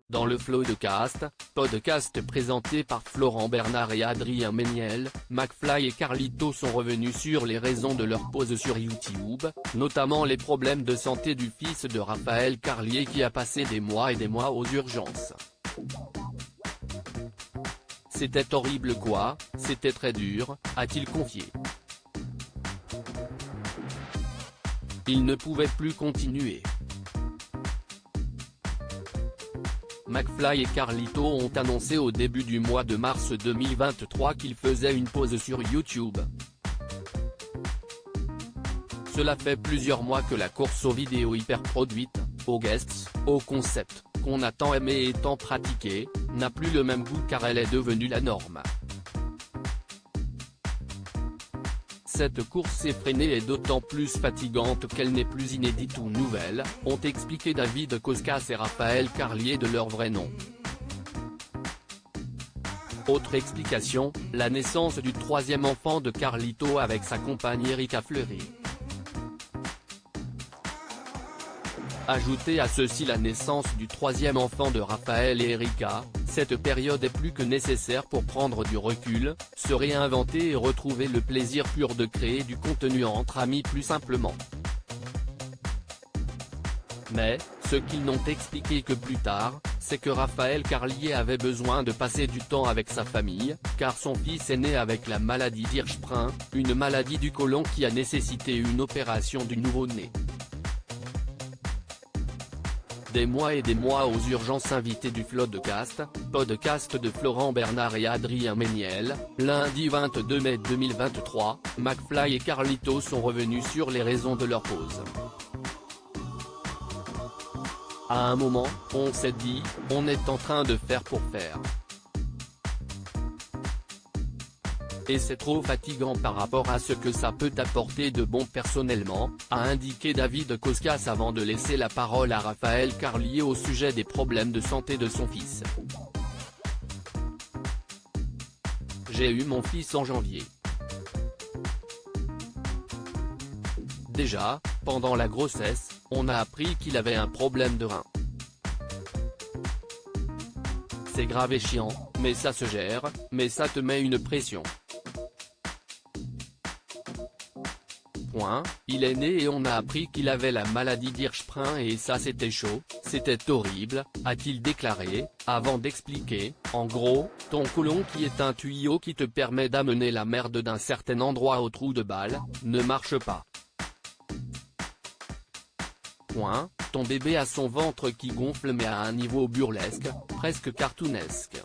Dans le Flow de Cast, podcast présenté par Florent Bernard et Adrien Méniel, McFly et Carlito sont revenus sur les raisons de leur pause sur YouTube, notamment les problèmes de santé du fils de Raphaël Carlier qui a passé des mois et des mois aux urgences. C'était horrible quoi, c'était très dur, a-t-il confié. Il ne pouvait plus continuer. McFly et Carlito ont annoncé au début du mois de mars 2023 qu'ils faisaient une pause sur YouTube. Cela fait plusieurs mois que la course aux vidéos hyper produites, aux guests, aux concepts, qu'on a tant aimé et tant pratiqué, n'a plus le même goût car elle est devenue la norme. Cette course effrénée est d'autant plus fatigante qu'elle n'est plus inédite ou nouvelle, ont expliqué David Koskas et Raphaël Carlier de leur vrai nom. Autre explication, la naissance du troisième enfant de Carlito avec sa compagne Erika Fleury. Ajoutez à ceci la naissance du troisième enfant de Raphaël et Erika, cette période est plus que nécessaire pour prendre du recul, se réinventer et retrouver le plaisir pur de créer du contenu entre amis plus simplement. Mais, ce qu'ils n'ont expliqué que plus tard, c'est que Raphaël Carlier avait besoin de passer du temps avec sa famille, car son fils est né avec la maladie d'Hirschsprung, une maladie du côlon qui a nécessité une opération du nouveau-né. Des mois et des mois aux urgences. Invités du Flow de Cast, podcast de Florent Bernard et Adrien Méniel, lundi 22 mai 2023, McFly et Carlito sont revenus sur les raisons de leur pause. À un moment, on s'est dit, on est en train de faire pour faire. Et c'est trop fatigant par rapport à ce que ça peut apporter de bon personnellement, a indiqué David Koskas avant de laisser la parole à Raphaël Carlier au sujet des problèmes de santé de son fils. J'ai eu mon fils en janvier. Déjà, pendant la grossesse, on a appris qu'il avait un problème de rein. C'est grave et chiant, mais ça se gère, mais ça te met une pression. Il est né et on a appris qu'il avait la maladie d'Hirschsprung et ça c'était chaud, c'était horrible, a-t-il déclaré, avant d'expliquer, en gros, ton côlon qui est un tuyau qui te permet d'amener la merde d'un certain endroit au trou de balle, ne marche pas. Ton bébé a son ventre qui gonfle mais à un niveau burlesque, presque cartoonesque.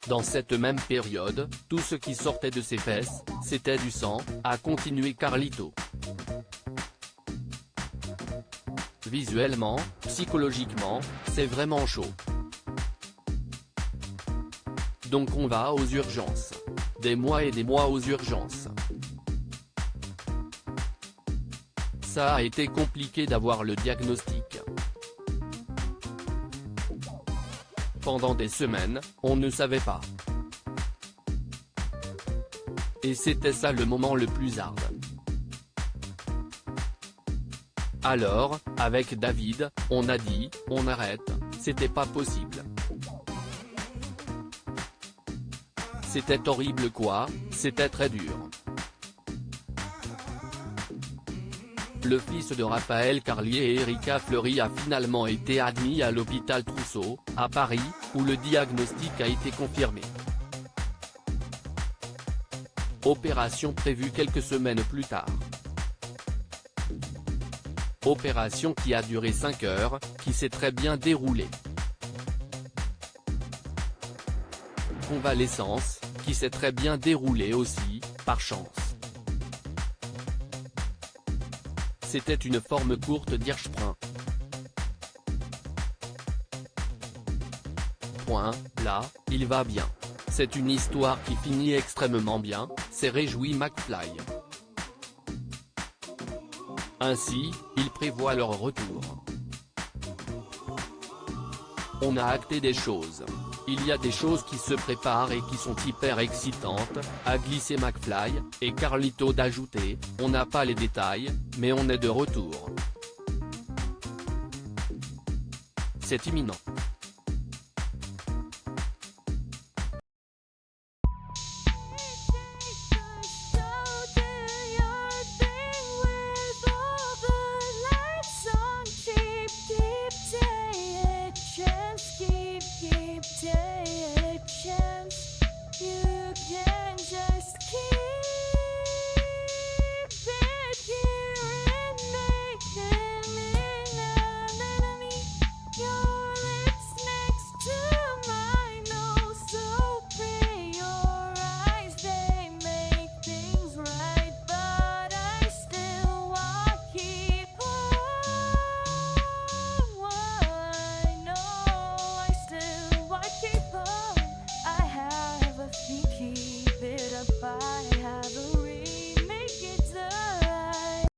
Dans cette même période, tout ce qui sortait de ses fesses, c'était du sang, a continué Carlito. Visuellement, psychologiquement, c'est vraiment chaud. Donc on va aux urgences. Des mois et des mois aux urgences. Ça a été compliqué d'avoir le diagnostic. Pendant des semaines, on ne savait pas. Et c'était ça le moment le plus hard. Alors, avec David, on a dit, on arrête, c'était pas possible. C'était horrible quoi, c'était très dur. Le fils de Raphaël Carlier et Erika Fleury a finalement été admis à l'hôpital Trousseau, à Paris, où le diagnostic a été confirmé. Opération prévue quelques semaines plus tard. Opération qui a duré 5 heures, qui s'est très bien déroulée. Convalescence, qui s'est très bien déroulée aussi, par chance. C'était une forme courte d'Hirschsprung. Là, il va bien. C'est une histoire qui finit extrêmement bien, s'est réjoui McFly. Ainsi, ils prévoient leur retour. On a acté des choses. Il y a des choses qui se préparent et qui sont hyper excitantes, a glissé McFly, et Carlito d'ajouter, on n'a pas les détails, mais on est de retour. C'est imminent.